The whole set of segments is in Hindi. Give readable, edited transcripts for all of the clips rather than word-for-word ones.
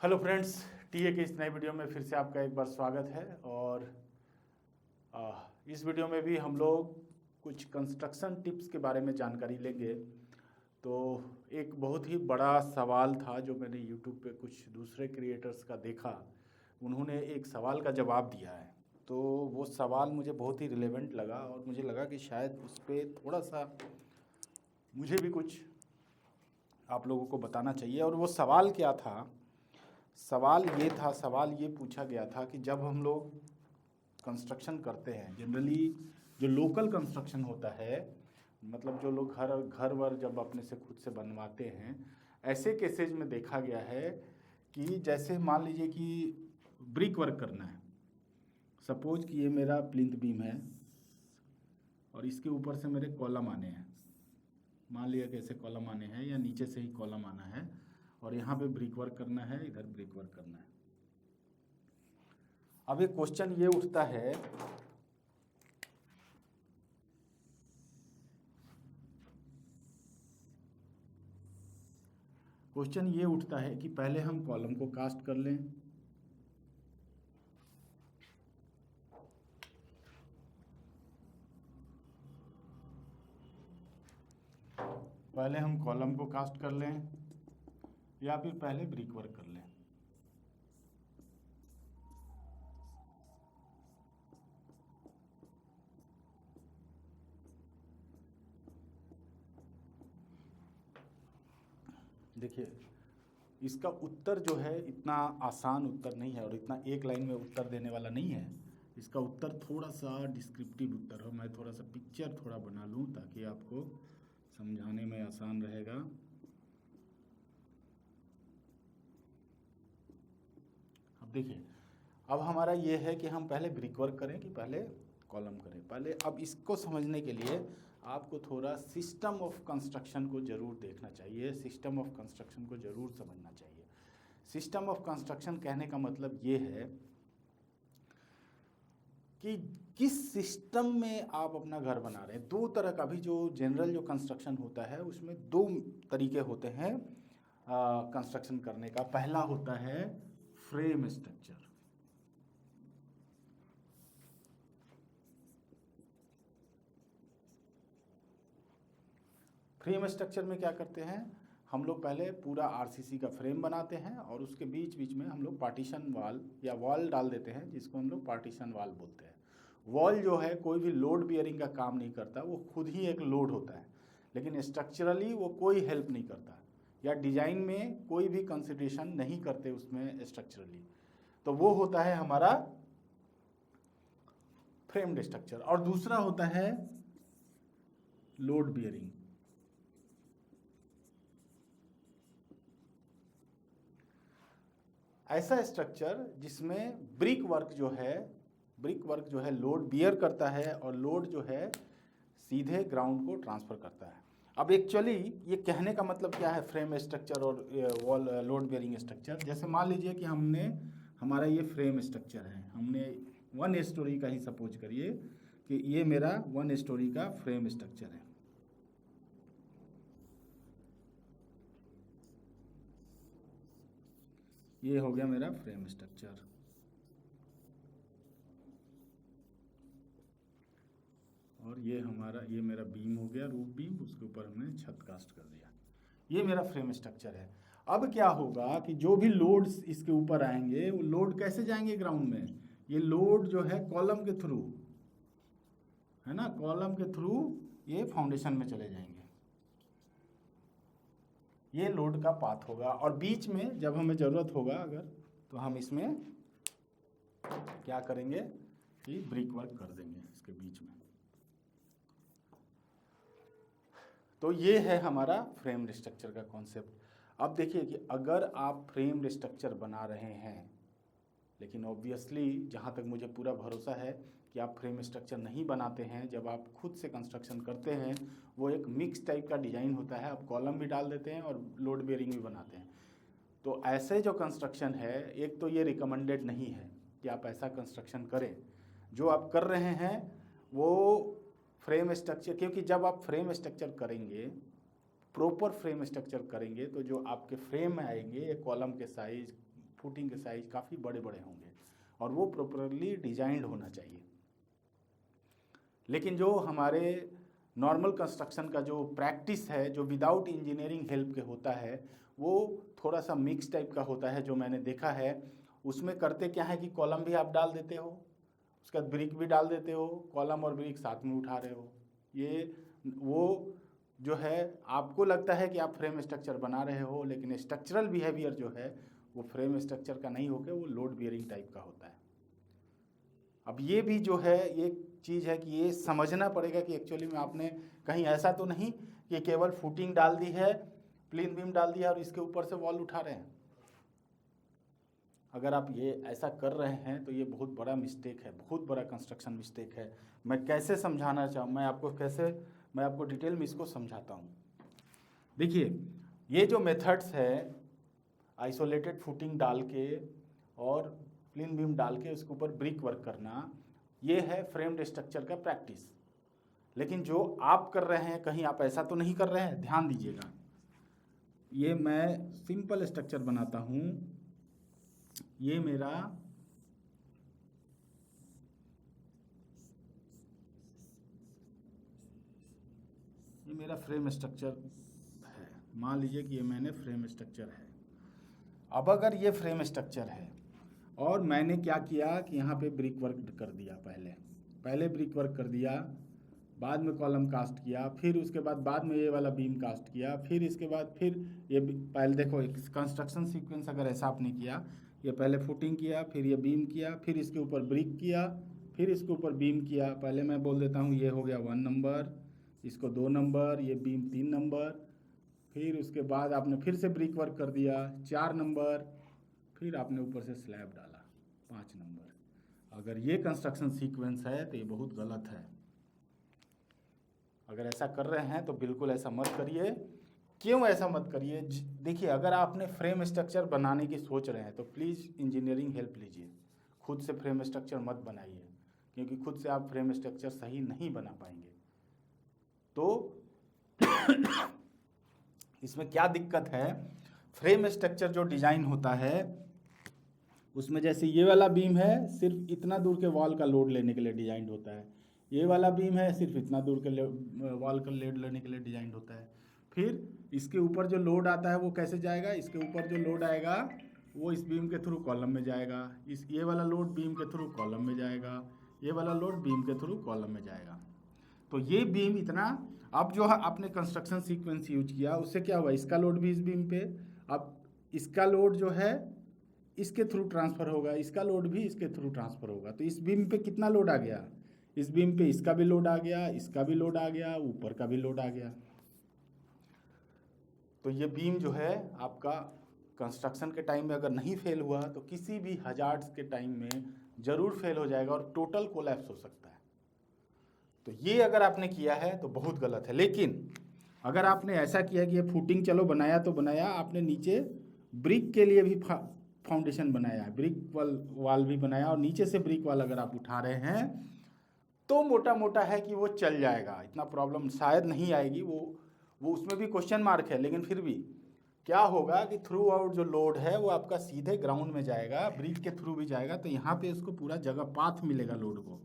हेलो फ्रेंड्स, टीए के इस नए वीडियो में फिर से आपका एक बार स्वागत है। और इस वीडियो में भी हम लोग कुछ कंस्ट्रक्शन टिप्स के बारे में जानकारी लेंगे। तो एक बहुत ही बड़ा सवाल था जो मैंने यूट्यूब पे कुछ दूसरे क्रिएटर्स का देखा। उन्होंने एक सवाल का जवाब दिया है, तो वो सवाल मुझे बहुत ही रिलेवेंट लगा और मुझे लगा कि शायद उस पर थोड़ा सा मुझे भी कुछ आप लोगों को बताना चाहिए। और वो सवाल क्या था? सवाल ये पूछा गया था कि जब हम लोग कंस्ट्रक्शन करते हैं, जनरली जो लोकल कंस्ट्रक्शन होता है, मतलब जो लोग घर वर जब अपने से खुद से बनवाते हैं, ऐसे केसेज में देखा गया है कि जैसे मान लीजिए कि ब्रिक वर्क करना है। सपोज कि ये मेरा प्लिंथ बीम है और इसके ऊपर से मेरे कॉलम आने हैं। मान लिया कि ऐसे कॉलम आने हैं या नीचे से ही कॉलम आना है और यहाँ पे ब्रिक वर्क करना है, इधर ब्रिक वर्क करना है। अब एक क्वेश्चन ये उठता है कि पहले हम कॉलम को कास्ट कर लें, या फिर पहले ब्रिक वर्क कर लें। देखिए, इसका उत्तर जो है इतना आसान उत्तर नहीं है और इतना एक लाइन में उत्तर देने वाला नहीं है। इसका उत्तर थोड़ा सा डिस्क्रिप्टिव उत्तर हो। मैं थोड़ा सा पिक्चर थोड़ा बना लूँ ताकि आपको समझाने में आसान रहेगा। अब देखिए, अब हमारा ये है कि हम पहले ब्रिक वर्क करें कि पहले कॉलम करें। पहले अब इसको समझने के लिए आपको थोड़ा सिस्टम ऑफ कंस्ट्रक्शन को ज़रूर देखना चाहिए, सिस्टम ऑफ कंस्ट्रक्शन को ज़रूर समझना चाहिए। सिस्टम ऑफ कंस्ट्रक्शन कहने का मतलब ये है कि किस सिस्टम में आप अपना घर बना रहे हैं। दो तरह का भी जो जनरल जो कंस्ट्रक्शन होता है उसमें दो तरीके होते हैं कंस्ट्रक्शन करने का। पहला होता है फ्रेम स्ट्रक्चर। फ्रेम स्ट्रक्चर में क्या करते हैं, हम लोग पहले पूरा आरसीसी का फ्रेम बनाते हैं और उसके बीच बीच में हम लोग पार्टीशन वाल या वॉल डाल देते हैं, जिसको हम लोग पार्टीशन वाल बोलते हैं। वॉल जो है कोई भी लोड बियरिंग का काम नहीं करता, वो खुद ही एक लोड होता है, लेकिन स्ट्रक्चरली वो कोई हेल्प नहीं करता या डिजाइन में कोई भी कंसिडरेशन नहीं करते उसमें स्ट्रक्चरली। तो वो होता है हमारा फ्रेम्ड स्ट्रक्चर। और दूसरा होता है लोड बियरिंग। ऐसा स्ट्रक्चर जिसमें ब्रिक वर्क जो है लोड बियर करता है और लोड जो है सीधे ग्राउंड को ट्रांसफर करता है। अब एक्चुअली ये कहने का मतलब क्या है, फ्रेम स्ट्रक्चर और वॉल लोड बियरिंग स्ट्रक्चर। जैसे मान लीजिए कि हमारा ये फ्रेम स्ट्रक्चर है, हमने 1 स्टोरी का ही सपोज करिए कि ये मेरा 1 स्टोरी का फ्रेम स्ट्रक्चर है। ये हो गया मेरा फ्रेम स्ट्रक्चर। और ये मेरा बीम हो गया, रूफ बीम, उसके ऊपर हमने छत कास्ट कर दिया। ये मेरा फ्रेम स्ट्रक्चर है। अब क्या होगा कि जो भी लोड्स इसके ऊपर आएंगे वो लोड कैसे जाएंगे ग्राउंड में? ये लोड जो है कॉलम के थ्रू, है ना, कॉलम के थ्रू ये फाउंडेशन में चले जाएंगे। ये लोड का पाथ होगा और बीच में जब हमें ज़रूरत होगा अगर, तो हम इसमें क्या करेंगे कि ब्रिक वर्क कर देंगे इसके बीच में। तो ये है हमारा फ्रेम स्ट्रक्चर का कॉन्सेप्ट। अब देखिए कि अगर आप फ्रेम स्ट्रक्चर बना रहे हैं, लेकिन ऑब्वियसली जहाँ तक मुझे पूरा भरोसा है कि आप फ्रेम स्ट्रक्चर नहीं बनाते हैं, जब आप खुद से कंस्ट्रक्शन करते हैं वो एक मिक्स टाइप का डिज़ाइन होता है। आप कॉलम भी डाल देते हैं और लोड बेयरिंग भी बनाते हैं। तो ऐसे जो कंस्ट्रक्शन है, एक तो ये रिकमेंडेड नहीं है कि आप ऐसा कंस्ट्रक्शन करें। जो आप कर रहे हैं वो फ्रेम स्ट्रक्चर, क्योंकि जब आप फ्रेम स्ट्रक्चर करेंगे, प्रॉपर फ्रेम स्ट्रक्चर करेंगे, तो जो आपके फ्रेम में आएंगे ये कॉलम के साइज, फुटिंग के साइज काफ़ी बड़े बड़े होंगे और वो प्रॉपरली डिजाइंड होना चाहिए। लेकिन जो हमारे नॉर्मल कंस्ट्रक्शन का जो प्रैक्टिस है, जो विदाउट इंजीनियरिंग हेल्प के होता है, वो थोड़ा सा मिक्स टाइप का होता है। जो मैंने देखा है उसमें करते क्या है कि कॉलम भी आप डाल देते हो, उसके बाद ब्रिक भी डाल देते हो, कॉलम और ब्रिक साथ में उठा रहे हो। ये वो जो है आपको लगता है कि आप फ्रेम स्ट्रक्चर बना रहे हो, लेकिन स्ट्रक्चरल बिहेवियर जो है वो फ्रेम स्ट्रक्चर का नहीं होकर वो लोड बियरिंग टाइप का होता है। अब ये भी जो है ये चीज़ है कि ये समझना पड़ेगा कि एक्चुअली में आपने कहीं ऐसा तो नहीं कि केवल फुटिंग डाल दी है, प्लेन बीम डाल दिया और इसके ऊपर से वॉल उठा रहे हैं। अगर आप ये ऐसा कर रहे हैं तो ये बहुत बड़ा मिस्टेक है, बहुत बड़ा कंस्ट्रक्शन मिस्टेक है। मैं कैसे समझाना चाहूँ, मैं आपको डिटेल में इसको समझाता हूँ। देखिए, ये जो मेथड्स है आइसोलेटेड फुटिंग डाल के और प्लेन बीम डाल के उसके ऊपर ब्रिक वर्क करना, ये है फ्रेम्ड स्ट्रक्चर का प्रैक्टिस। लेकिन जो आप कर रहे हैं कहीं आप ऐसा तो नहीं कर रहे हैं, ध्यान दीजिएगा। ये मैं सिंपल स्ट्रक्चर बनाता हूँ, ये मेरा फ्रेम स्ट्रक्चर है। मान लीजिए कि ये मैंने फ्रेम स्ट्रक्चर है। अब अगर ये फ्रेम स्ट्रक्चर है और मैंने क्या किया कि यहाँ पे ब्रिक वर्क कर दिया, पहले ब्रिक वर्क कर दिया, बाद में कॉलम कास्ट किया, फिर उसके बाद में ये वाला बीम कास्ट किया, फिर इसके बाद फिर ये पहले देखो कंस्ट्रक्शन सीक्वेंस अगर ऐसा आपने किया, ये पहले फुटिंग किया, फिर ये बीम किया, फिर इसके ऊपर ब्रिक किया, फिर इसके ऊपर बीम किया। पहले मैं बोल देता हूँ ये हो गया 1 नंबर, इसको 2 नंबर, ये बीम 3 नंबर, फिर उसके बाद आपने फिर से ब्रिक वर्क कर दिया 4 नंबर, फिर आपने ऊपर से स्लैब डाला 5 नंबर। अगर ये कंस्ट्रक्शन सीक्वेंस है तो ये बहुत गलत है। अगर ऐसा कर रहे हैं तो बिल्कुल ऐसा मत करिए। क्यों ऐसा मत करिए? देखिए, अगर आपने फ्रेम स्ट्रक्चर बनाने की सोच रहे हैं तो प्लीज़ इंजीनियरिंग हेल्प लीजिए। खुद से फ्रेम स्ट्रक्चर मत बनाइए, क्योंकि खुद से आप फ्रेम स्ट्रक्चर सही नहीं बना पाएंगे। तो इसमें क्या दिक्कत है, फ्रेम स्ट्रक्चर जो डिज़ाइन होता है उसमें जैसे ये वाला बीम है सिर्फ इतना दूर के वॉल का लोड लेने के लिए डिजाइन होता है, ये वाला बीम है सिर्फ इतना दूर के वॉल का लोड लेने के लिए डिजाइन होता है। फिर इसके ऊपर जो लोड आता है वो कैसे जाएगा, इसके ऊपर जो लोड आएगा वो इस बीम के थ्रू कॉलम में जाएगा, ये वाला लोड बीम के थ्रू कॉलम में जाएगा, ये वाला लोड बीम के थ्रू कॉलम में जाएगा। तो ये बीम इतना, अब जो आपने कंस्ट्रक्शन सीक्वेंस यूज किया उससे क्या हुआ, इसका लोड भी इस बीम पे, अब इसका लोड जो है इसके थ्रू ट्रांसफ़र होगा, इसका लोड भी इसके थ्रू ट्रांसफ़र होगा। तो इस बीम पे कितना लोड आ गया, इस बीम पे इसका भी लोड आ गया, इसका भी लोड आ गया, ऊपर का भी लोड आ गया। तो ये बीम जो है आपका कंस्ट्रक्शन के टाइम में अगर नहीं फेल हुआ तो किसी भी हजार्ड्स के टाइम में ज़रूर फेल हो जाएगा और टोटल कोलैप्स हो सकता है। तो ये अगर आपने किया है तो बहुत गलत है। लेकिन अगर आपने ऐसा किया कि ये फुटिंग चलो बनाया तो बनाया, आपने नीचे ब्रिक के लिए भी फाउंडेशन बनाया है, ब्रिक वाल भी बनाया और नीचे से ब्रिक वाल अगर आप उठा रहे हैं तो मोटा मोटा है कि वो चल जाएगा, इतना प्रॉब्लम शायद नहीं आएगी। वो उसमें भी क्वेश्चन मार्क है, लेकिन फिर भी क्या होगा कि थ्रू आउट जो लोड है वो आपका सीधे ग्राउंड में जाएगा, ब्रिक के थ्रू भी जाएगा, तो यहाँ पे इसको पूरा जगह पाथ मिलेगा लोड को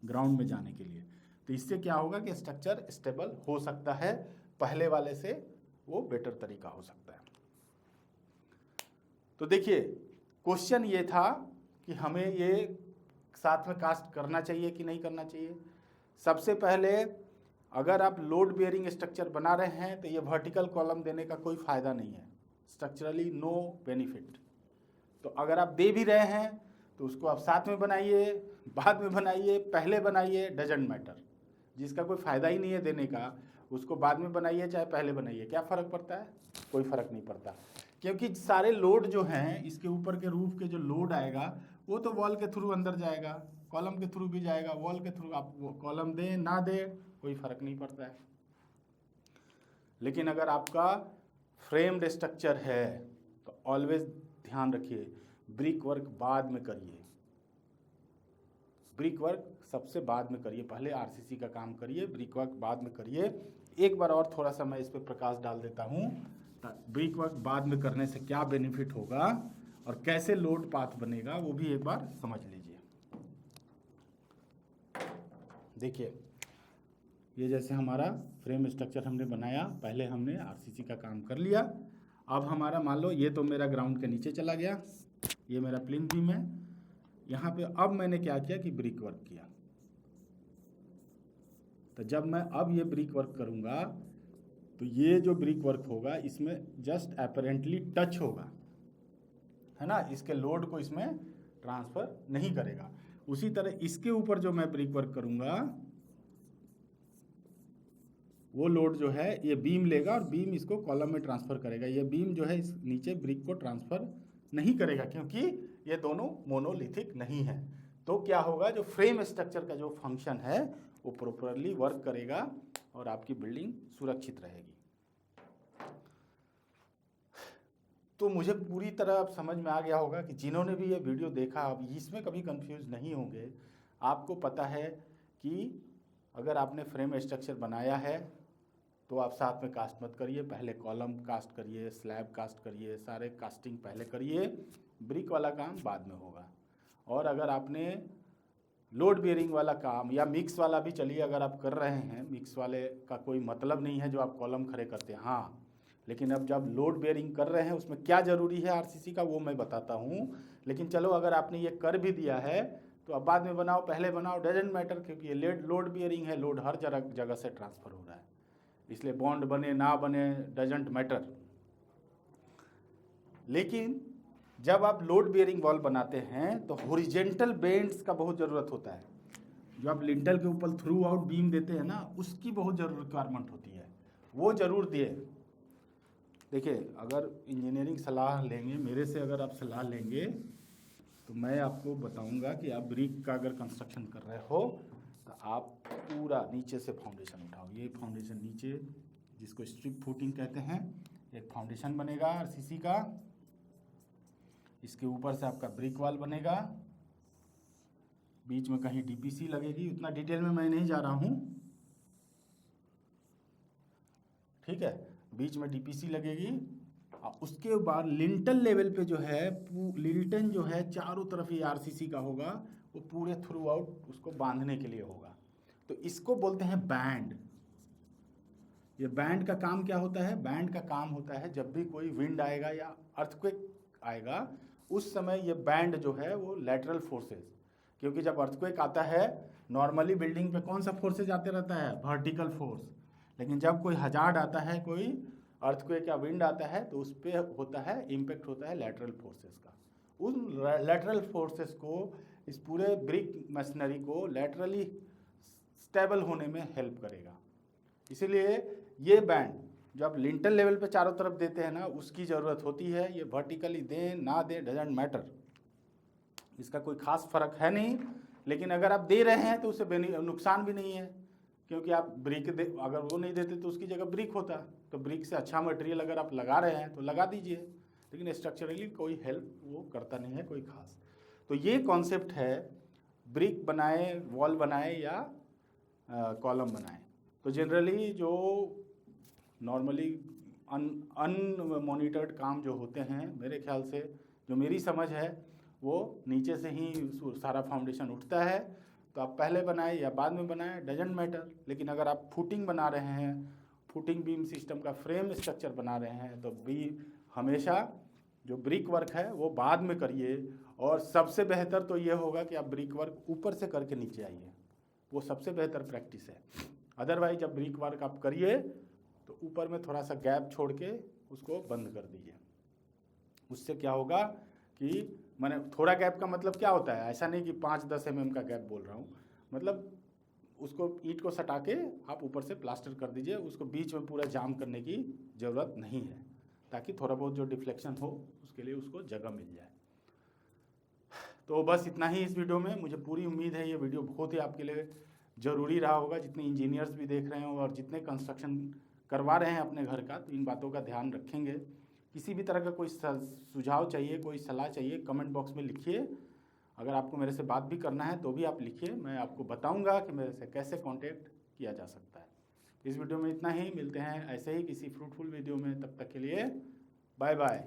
ग्राउंड में जाने के लिए। तो इससे क्या होगा कि स्ट्रक्चर स्टेबल हो सकता है, पहले वाले से वो बेटर तरीका हो सकता है। तो देखिए, क्वेश्चन ये था कि हमें ये साथ में कास्ट करना चाहिए कि नहीं करना चाहिए। सबसे पहले अगर आप लोड बेयरिंग स्ट्रक्चर बना रहे हैं तो ये वर्टिकल कॉलम देने का कोई फ़ायदा नहीं है, स्ट्रक्चरली नो बेनिफिट। तो अगर आप दे भी रहे हैं तो उसको आप साथ में बनाइए, बाद में बनाइए, पहले बनाइए, डजेंट मैटर। जिसका कोई फ़ायदा ही नहीं है देने का उसको बाद में बनाइए चाहे पहले बनाइए, क्या फ़र्क पड़ता है? कोई फ़र्क नहीं पड़ता, क्योंकि सारे लोड जो हैं इसके ऊपर के रूफ के जो लोड आएगा वो तो वॉल के थ्रू अंदर जाएगा, कॉलम के थ्रू भी जाएगा, वॉल के थ्रू आप वो कॉलम दें ना दें कोई फ़र्क नहीं पड़ता है। लेकिन अगर आपका फ्रेम्ड स्ट्रक्चर है तो ऑलवेज ध्यान रखिए ब्रिक वर्क बाद में करिए, ब्रिक वर्क सबसे बाद में करिए, पहले आरसीसी का काम करिए, ब्रिक वर्क बाद में करिए। एक बार और थोड़ा सा मैं इस पर प्रकाश डाल देता हूँ, ब्रिक वर्क बाद में करने से क्या बेनिफिट होगा और कैसे लोड पाथ बनेगा वो भी एक बार समझ लीजिए। देखिए, ये जैसे हमारा फ्रेम स्ट्रक्चर हमने बनाया, पहले हमने आरसीसी का काम कर लिया। अब हमारा मान लो ये तो मेरा ग्राउंड के नीचे चला गया, ये मेरा प्लिंथ बीम है। यहाँ पे अब मैंने क्या किया कि ब्रिक वर्क किया। तो जब मैं अब ये ब्रिक वर्क करूँगा तो ये जो ब्रिक वर्क होगा इसमें जस्ट अपरेंटली टच होगा, है ना, इसके लोड को इसमें ट्रांसफ़र नहीं करेगा। उसी तरह इसके ऊपर जो मैं ब्रिक वर्क करूँगा वो लोड जो है ये बीम लेगा और बीम इसको कॉलम में ट्रांसफ़र करेगा। ये बीम जो है इस नीचे ब्रिक को ट्रांसफ़र नहीं करेगा क्योंकि ये दोनों मोनोलिथिक नहीं है। तो क्या होगा, जो फ्रेम स्ट्रक्चर का जो फंक्शन है वो प्रॉपरली वर्क करेगा और आपकी बिल्डिंग सुरक्षित रहेगी। तो मुझे पूरी तरह अब समझ में आ गया होगा कि जिन्होंने भी ये वीडियो देखा अब इसमें कभी कंफ्यूज नहीं होंगे। आपको पता है कि अगर आपने फ्रेम स्ट्रक्चर बनाया है तो आप साथ में कास्ट मत करिए, पहले कॉलम कास्ट करिए, स्लैब कास्ट करिए, सारे कास्टिंग पहले करिए, ब्रिक वाला काम बाद में होगा। और अगर आपने लोड बेयरिंग वाला काम या मिक्स वाला भी चलिए अगर आप कर रहे हैं, मिक्स वाले का कोई मतलब नहीं है जो आप कॉलम खड़े करते हैं, हाँ, लेकिन अब जब लोड बेयरिंग कर रहे हैं उसमें क्या ज़रूरी है आरसीसी का वो मैं बताता हूँ। लेकिन चलो अगर आपने ये कर भी दिया है तो अब बाद में बनाओ, पहले बनाओ, डजेंट मैटर, क्योंकि ये लोड बेयरिंग है, लोड हर जगह से ट्रांसफ़र हो रहा है, इसलिए बॉन्ड बने ना बने डजेंट मैटर। लेकिन जब आप लोड बेयरिंग वॉल बनाते हैं तो हॉरिजेंटल बेंड्स का बहुत ज़रूरत होता है। जो आप लिंटल के ऊपर थ्रू आउट बीम देते हैं ना, उसकी बहुत रिक्वायरमेंट होती है, वो ज़रूर दिए। देखिए, अगर इंजीनियरिंग सलाह लेंगे मेरे से, अगर आप सलाह लेंगे तो मैं आपको बताऊंगा कि आप ब्रिक का अगर कंस्ट्रक्शन कर रहे हो तो आप पूरा नीचे से फाउंडेशन उठाओ। ये फाउंडेशन नीचे, जिसको स्ट्रिप फुटिंग कहते हैं, एक फाउंडेशन बनेगा आरसीसी का, इसके ऊपर से आपका ब्रिक वॉल बनेगा, बीच में कहीं डीपीसी लगेगी, उतना डिटेल में मैं नहीं जा रहा हूँ, ठीक है, बीच में डीपीसी लगेगी। उसके बाद लिंटल लेवल पे जो है लिंटन जो है चारों तरफ ये आरसीसी का होगा, वो पूरे थ्रू आउट उसको बांधने के लिए होगा। तो इसको बोलते हैं बैंड। ये बैंड का काम क्या होता है, बैंड का काम होता है जब भी कोई विंड आएगा या अर्थक्वेक आएगा उस समय ये बैंड जो है वो लैटरल फोर्सेस, क्योंकि जब अर्थक्वेक आता है नॉर्मली बिल्डिंग पे कौन सा फोर्सेज आते रहता है, वर्टिकल फोर्स, लेकिन जब कोई हजार्ड आता है, कोई अर्थक्वेक या विंड आता है तो उस पर होता है इम्पैक्ट होता है लैटरल फोर्सेस का। उन लैटरल फोर्सेस को इस पूरे ब्रिक मशीनरी को लैटरली स्टेबल होने में हेल्प करेगा। इसीलिए ये बैंड जब लिंटल लेवल पे चारों तरफ देते हैं ना, उसकी ज़रूरत होती है। ये वर्टिकली दें ना दें डजेंट मैटर, इसका कोई खास फर्क है नहीं। लेकिन अगर आप दे रहे हैं तो उससे नुकसान भी नहीं है, क्योंकि आप ब्रिक अगर वो नहीं देते तो उसकी जगह ब्रिक होता, तो ब्रिक से अच्छा मटेरियल अगर आप लगा रहे हैं तो लगा दीजिए, लेकिन स्ट्रक्चरली कोई हेल्प वो करता नहीं है कोई खास। तो ये कॉन्सेप्ट है, ब्रिक बनाए, वॉल बनाए या कॉलम बनाए। तो जनरली जो नॉर्मली अनमॉनिटर्ड काम जो होते हैं, मेरे ख्याल से जो मेरी समझ है वो नीचे से ही सारा फाउंडेशन उठता है। तो आप पहले बनाए या बाद में बनाए डजेंट मैटर, लेकिन अगर आप फुटिंग बना रहे हैं, फुटिंग बीम सिस्टम का फ्रेम स्ट्रक्चर बना रहे हैं तो भी हमेशा जो ब्रिक वर्क है वो बाद में करिए। और सबसे बेहतर तो ये होगा कि आप ब्रिक वर्क ऊपर से करके नीचे आइए, वो सबसे बेहतर प्रैक्टिस है। अदरवाइज जब ब्रिक वर्क आप करिए तो ऊपर में थोड़ा सा गैप छोड़ के उसको बंद कर दीजिए। उससे क्या होगा कि मैंने थोड़ा गैप का मतलब क्या होता है, ऐसा नहीं कि 5-10 mm का गैप बोल रहा हूँ, मतलब उसको ईंट को सटा के आप ऊपर से प्लास्टर कर दीजिए, उसको बीच में पूरा जाम करने की ज़रूरत नहीं है, ताकि थोड़ा बहुत जो डिफ्लेक्शन हो उसके लिए उसको जगह मिल जाए। तो बस इतना ही इस वीडियो में। मुझे पूरी उम्मीद है ये वीडियो बहुत ही आपके लिए ज़रूरी रहा होगा, जितने इंजीनियर्स भी देख रहे हो और जितने कंस्ट्रक्शन करवा रहे हैं अपने घर का, तो इन बातों का ध्यान रखेंगे। किसी भी तरह का कोई सुझाव चाहिए, कोई सलाह चाहिए, कमेंट बॉक्स में लिखिए। अगर आपको मेरे से बात भी करना है तो भी आप लिखिए, मैं आपको बताऊंगा कि मेरे से कैसे कांटेक्ट किया जा सकता है। इस वीडियो में इतना ही, मिलते हैं ऐसे ही किसी फ्रूटफुल वीडियो में, तब तक के लिए बाय बाय।